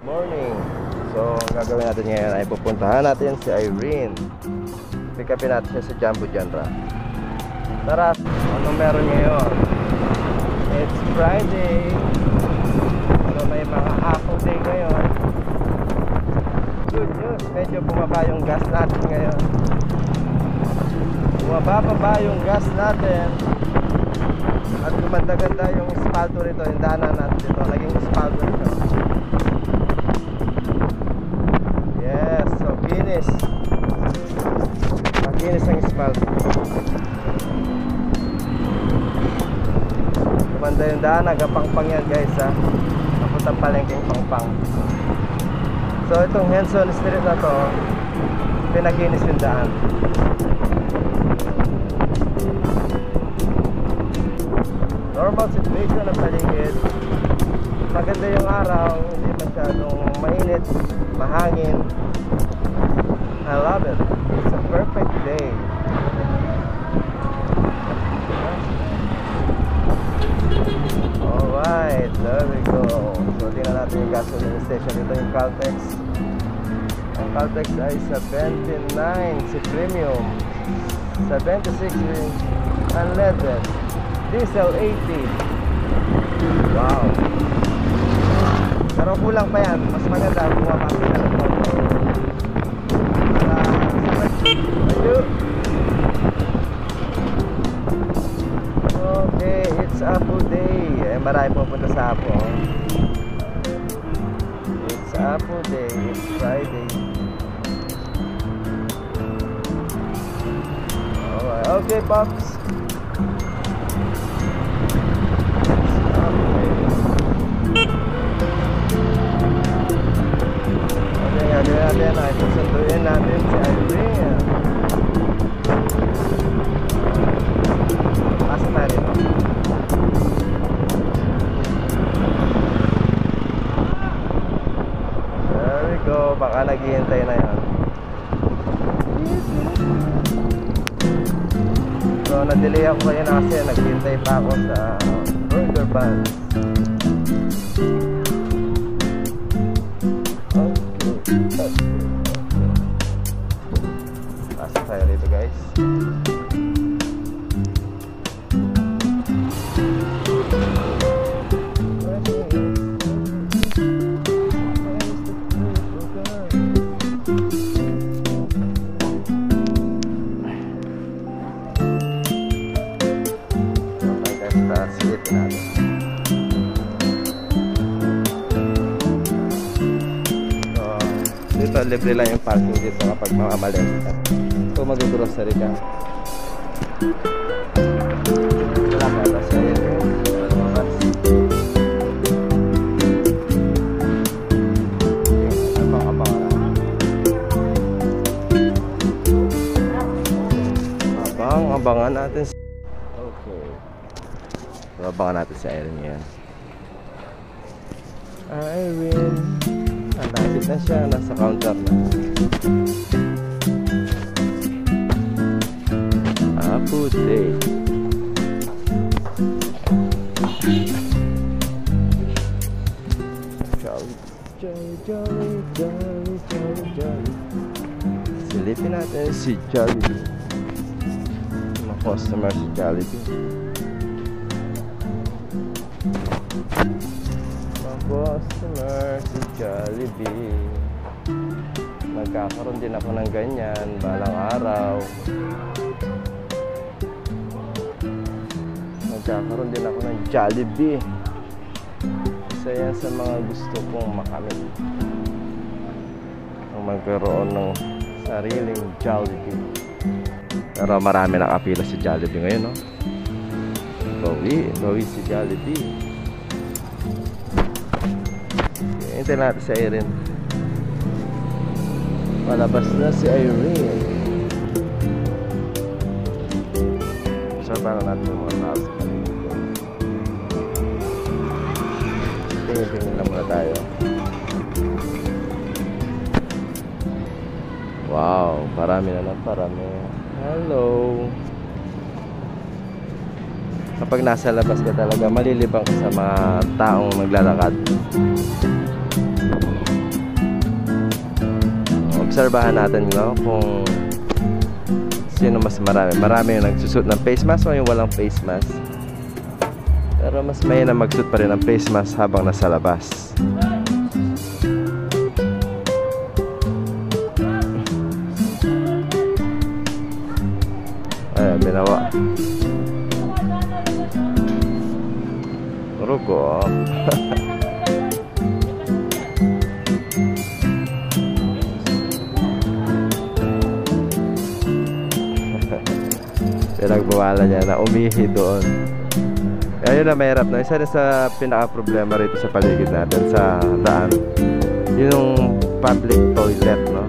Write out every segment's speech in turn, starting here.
Morning. So, ang gagawin natin ngayon ay pupuntahan natin si Irene. Pick upin natin siya sa Jumbo Genre. Tara, anong meron ngayon? It's Friday. So, may mga apple day ngayon. Good news, medyo bumaba yung gas natin ngayon. Bumaba yung gas natin. At gumanda-ganda yung espalto rito, yung daanan natin dito. Naging espalto rito. Yes, so kinis. Makinis ang espalto. Gumanda yung daanan, gapang-pang yan guys ha. Napuntang palengking pang-pang. So itong Henson Street na to, pinakinis yung daan. Normal situation ng paligid. Maganda yung araw, hindi masyadong mainit, mahangin. I love it. It's a perfect day. Alright, there we go. So tingnan natin yung gasoline station. Ito yung Caltex. Ang Caltex ay 79 si premium, 76 unleaded, diesel 80. Wow. Pero kulang pa yan. Mas maganda bumaba sila ng konti. Ayun. Okay, it's Apple Day. Marami pupunta sa Apple. It's Apple Day. It's Friday. Alright, okay Pops. Natin ay susunduin natin si Irene. Pasok tayo dito. There we go. Baka naghihintay na yan. So na-delay ako kayo na kasi naghihintay pa ako sa burger bun. Pasok tayo rito guys. Okay guys, silipin natin. Dito libre lang yung parking dito kapag mamamalin ka. So mag-grocery ka. Wala ka ba sa iyo? Abangan natin. Okay. So, abangan natin si Irene yan. Irene. Malapit na siya, nasa counter na. Apple Day. Jolly, jolly, jolly, jolly, jolly, jolly. Silipin natin si Jollibee. Mga customer si Jollibee. Customer si Jollibee. Magkakaroon din ako ng ganyan balang araw. Magkakaroon din ako ng Jollibee. Isa yan sa mga gusto kong makamit, ang magkaroon ng sariling Jollibee. Pero marami nakapila si Jollibee ngayon, no? Bawi si Jollibee. Hintayin natin si Irene. Palabas na si Irene. So, paano natin yung mga tao sa paligid? Tingin-tingin na muna tayo. Wow, parami na lang, parami. Hello. Kapag nasa labas ka talaga, malilibang ka sa mga taong naglalakad. obserbahan natin, no, kung sino mas marami. Marami yung nagsusot ng face mask o yung walang face mask. Pero mas may na magsuot pa rin ng face mask habang nasa labas. Ayan, binawa. Rugo. Pinagbawalan niya na umihi doon. Ayun na mahirap na. Isa rin sa pinaka-problema rito sa paligid natin sa daan, yung public toilet, no?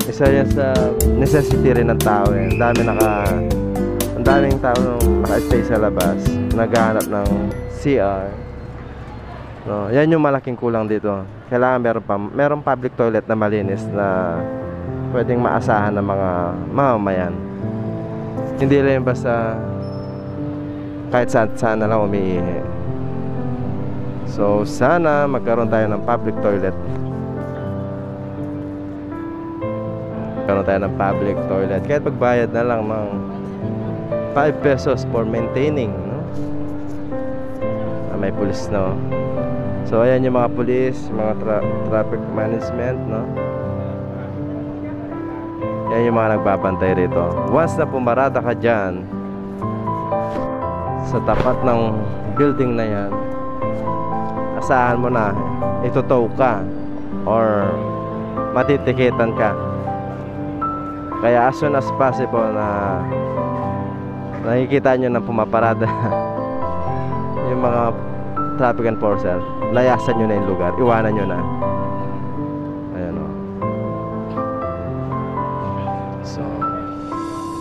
Isa yan sa necessity rin ng tao eh. Ang daming tao nung naka-stay sa labas, naghahanap ng CR, no? Yan yung malaking kulang dito. Kailangan merong public toilet na malinis na pwedeng maasahan ng mga mamamayan. Hindi lang basta kahit saan na lang umiihi. So sana magkaroon tayo ng public toilet. Magkaroon tayo ng public toilet. Kahit pagbayad na lang ng 5 pesos for maintaining, no? May pulis, no? So ayan yung mga pulis, mga traffic management, no? Yan yung mga nagbabantay rito. Once na pumarada ka dyan sa tapat ng building na yan, asahan mo na itutow ka or matitikitan ka. Kaya as soon as possible na nakikita nyo na pumaparada yung mga traffic enforcer, layasan nyo na yung lugar, iwanan nyo na. Ayan o. So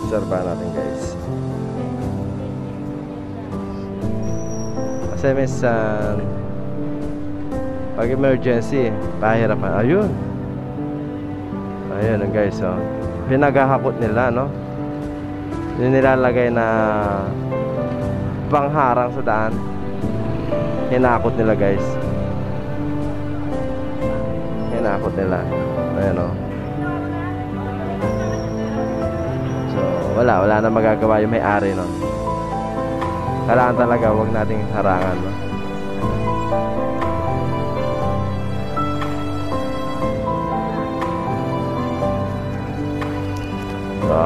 obserbahan natin, guys. Kasi minsan pag emergency, pahirapan. Ayun ang guys, oh. Pinaghahakot nila, no? Yung nilalagay na pangharang sa daan, hinakot nila, guys. Hinakot nila. Ayan, oh. So wala na magagawa yung may-ari, no? Kailangan talaga wag nating harangan, no? So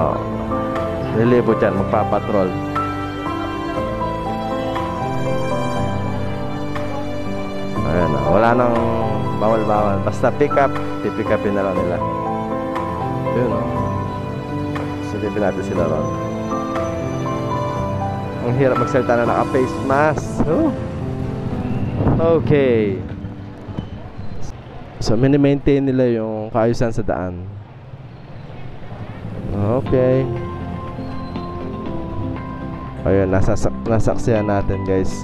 lilibot yan, magpapatrol. Ayan na, wala nang bawal-bawal. Basta pick up, pipick upin na lang nila. Yun, no? Silipin natin sila ron. Ang hirap magsalita na naka-face mask. Oh. Okay. So mini-maintain nila yung kaayusan sa daan. Okay. Ayun, nasaksihan natin, guys.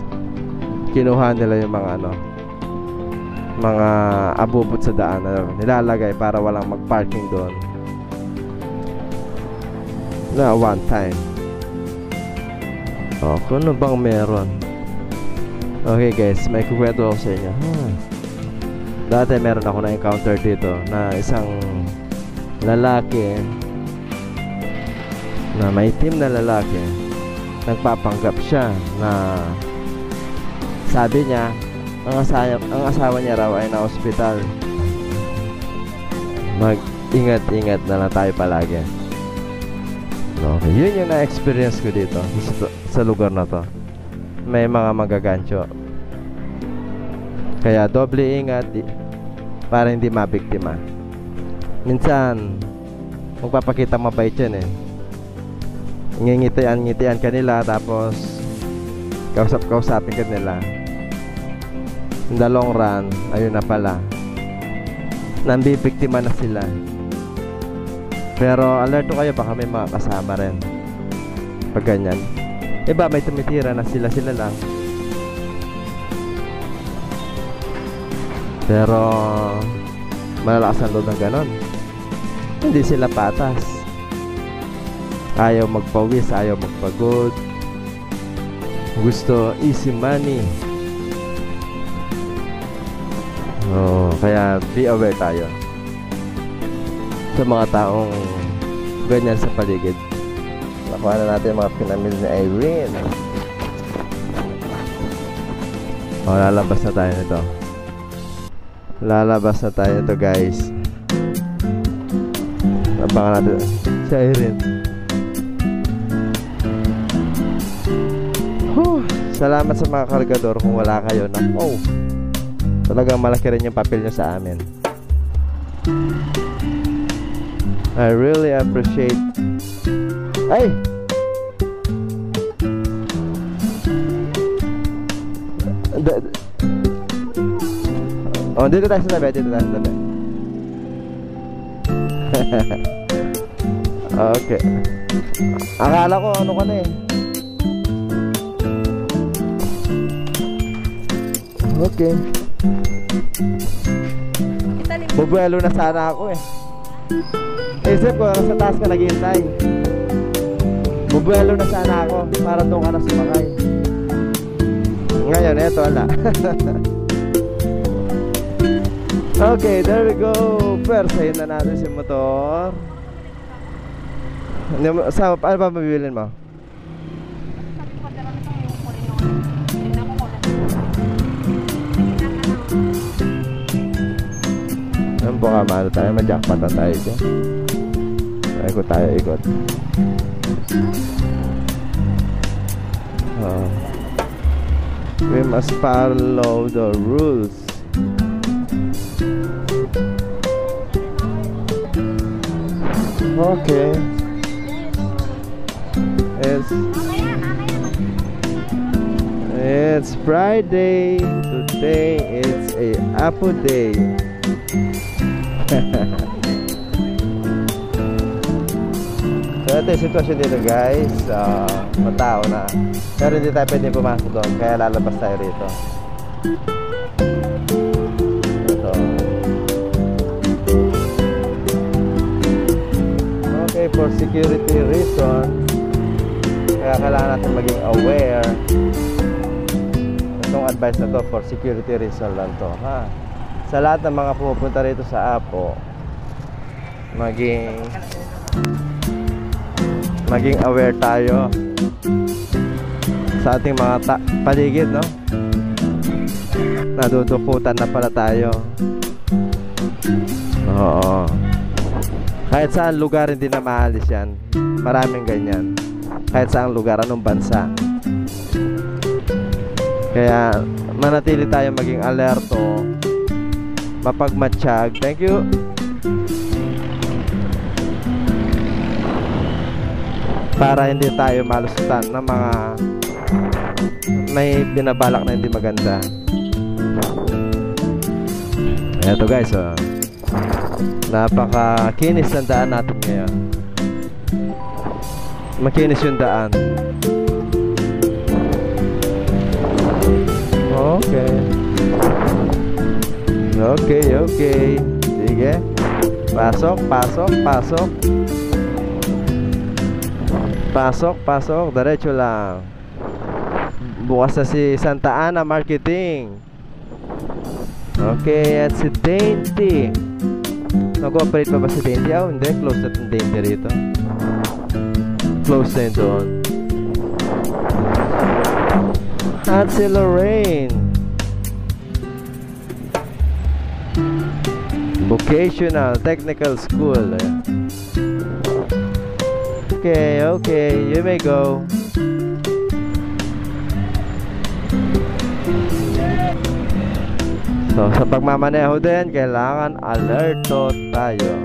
Kinuha nila yung mga mga abubot sa daan na nilalagay para walang mag-parking doon. Na one time. Oh, kung ano bang meron? Okay, guys, may kukwento ako sa inyo. Dati meron ako na-encounter dito na isang lalaki, na may team na lalaki, nagpapanggap siya na sabi niya ang asawa niya raw ay na hospital. Mag-ingat-ingat na lang tayo palagi. Okay, yun yung na-experience ko dito sa lugar na to. May mga magagancho, kaya doble ingat para hindi mabiktima. Minsan magpapakita mabait yan eh. Ngingitian kanila, tapos kausapin kanila. In the long run, ayun na pala, nambibiktima na sila. Pero alerto kayo, baka may mga kasama rin pag ganyan. Iba may tumitira na sila lang. Pero malalakas ang loob ng ganon. Hindi sila patas. Ayaw magpawis, ayaw magpagod. Gusto easy money. Kaya be aware tayo. sa mga taong ganyan sa paligid. Nakuha na natin yung mga pinamili ni Irene. O, lalabas na tayo nito. Lalabas na tayo nito, guys. Abangan natin si Irene. Salamat sa mga kargador. Kung wala kayo, nako, talagang malaki rin yung papel nyo sa amin. I really appreciate. Ay! Oh, dito tayo sa tabi. Dito tayo sa tabi. Okay. Akala ko ano ka na eh. Okay. Bubuelo na sana ako eh. Isip ko, sa taas ka naghihintay. Bubuelo na sana ako para doon ka na sumakay. Ngayon, eto wala. Okay, there we go. Persahin na natin si motor. Ano ba mabibilin mo? Ano po ka, maano tayo? Majakpat na tayo dyan. Ikot tayo, ikot. We must follow the rules. Okay. It's Friday. Today it's a Apple Day. So ito yung sitwasyon dito, guys. Matao na. Pero hindi tayo pwede pumasok doon, kaya lalabas tayo rito. Ito. Okay, for security reason, kaya kailangan natin maging aware. Itong advice na to, for security reason lang to, ha? Sa lahat ng mga pumupunta rito sa Apo, maging aware tayo sa ating mga paligid, no? Nadudukutan na pala tayo. Oo. Kahit saan lugar hindi na maalis yan. Maraming ganyan. Kahit saan lugar, anong bansa. Kaya manatili tayo maging alerto, mapagmatsyag. Thank you. Para hindi tayo malusutan ng mga may binabalak na hindi maganda. Eto, guys, oh. Napakakinis ng daan natin ngayon. Makinis yung daan. Okay. Okay, okay. Sige. Pasok, pasok, pasok. Pasok, pasok. Diretso lang. Bukas na si Santa Ana Marketing. Okay, at si Dainty. Nag-operate pa ba si Dainty? Oh, hindi. Close na itong Dainty rito. Close na yun doon. At si Lorraine. Vocational Technical School. Okay, okay. You may go. So, sa pagmamaneho din, kailangan alerto tayo.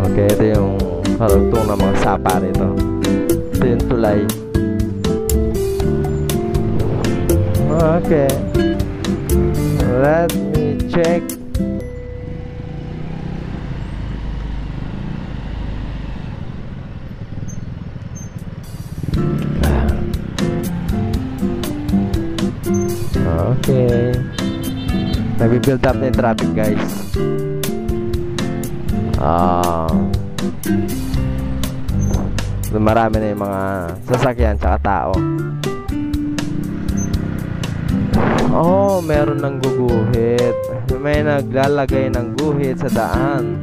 Okay, ito yung harugtong ng mga sapa rito. Ito yung tulay. Okay. Let me check. Okay. Nag-build up na yung traffic, guys. Ah, marami na yung mga sasakyan tsaka tao. Oh, meron ng guguhit. May naglalagay ng guhit sa daan.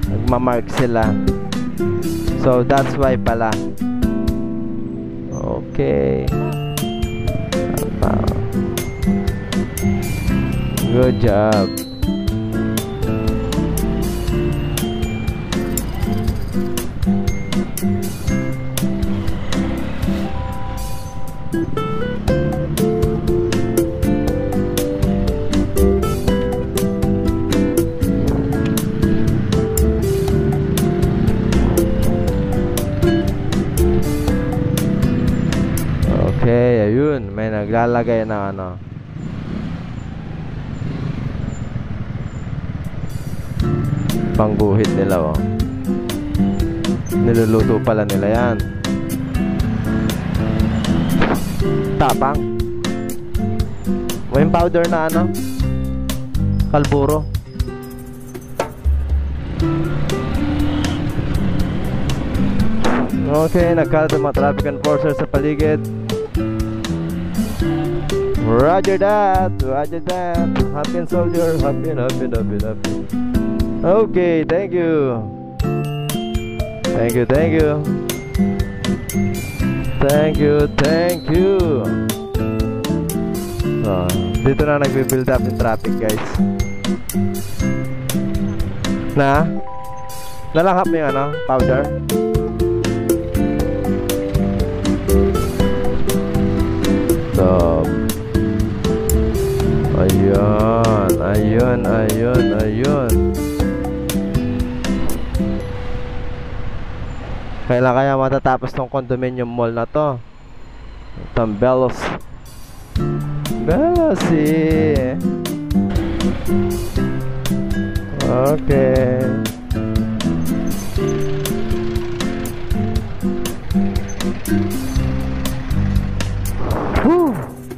Nagmamark sila. So that's why pala. Okay. Good job. Okay, ayun, may naglalagay ng ano. Pangguhit nila, oh. Niluluto pala nila yan. Tapang. May powder na ano, kalburo. Okay, nagkalat ang mga traffic enforcer sa paligid. Roger that, roger that. Happy soldier, happy. Okay, thank you. Thank you. So, dito na nagbe-build up yung traffic, guys. Nalangkap mo yung ano, powder. So, ayun. Kailan kaya matatapos tong condominium mall na to? Itong Belosi. Okay.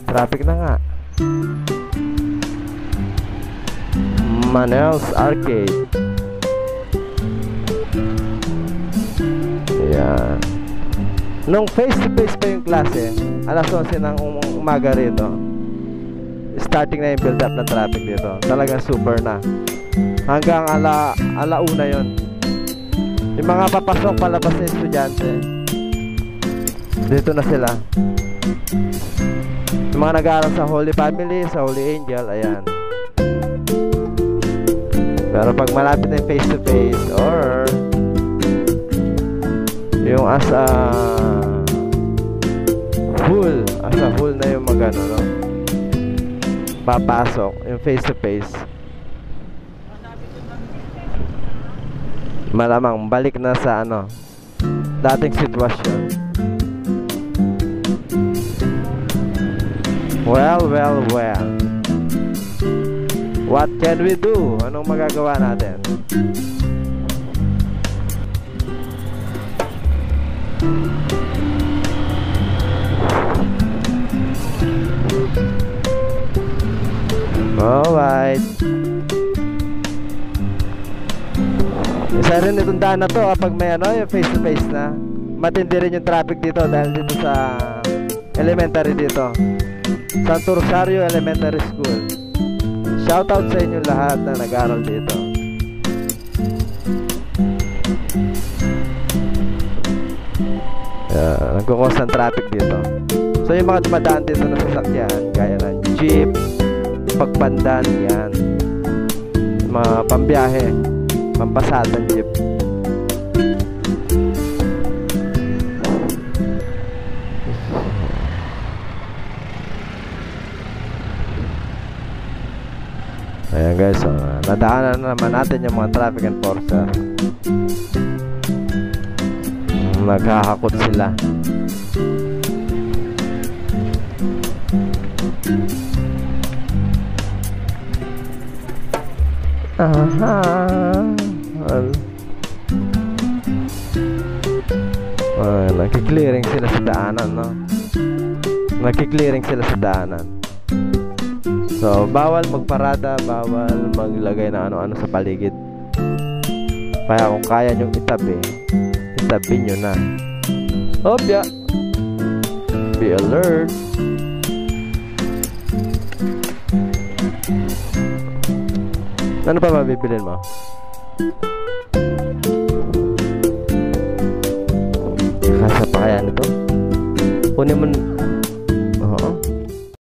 Traffic na nga. Manel's Arcade. Ayan. Nung face-to-face pa yung klase, alas 11 ng umaga rito, starting na yung build-up ng traffic dito. Talagang super na. Hanggang alauna yon. Yung mga papasok palabas na estudyante, dito na sila. Yung mga nag-aaral sa Holy Family, sa Holy Angel, ayan. Pero pag malapit na yung face-to-face or yung as a full na yung magano, no? Papasok yung face-to-face, malamang balik na sa ano, dating sitwasyon. Well. What can we do? Anong magagawa natin? Alright. Isa rin itong daan na to kapag may ano, yung face to face na. Matindi rin yung traffic dito dahil dito sa elementary dito, Santo Rosario Elementary School. Shoutout sa inyo lahat na nag-aaral dito. Nagkukos ng traffic dito. So yung mga dumadaan dito na sasakyan, gaya ng jeep, pagpandan, yan, mga pambiyahe, pampasatan jeep. Ayan guys, so, nadaanan na naman natin yung mga traffic enforcer. Naghahakot sila. Nakiklearing sila sa daanan, no? Nakiklearing sila sa daanan. So, bawal magparada, bawal maglagay na ano-ano sa paligid. Kaya kung kaya nyong itabi, itabi nyo na. Obya! Be alert! Ano pa mabibilin mo? Kasa pa kaya nito?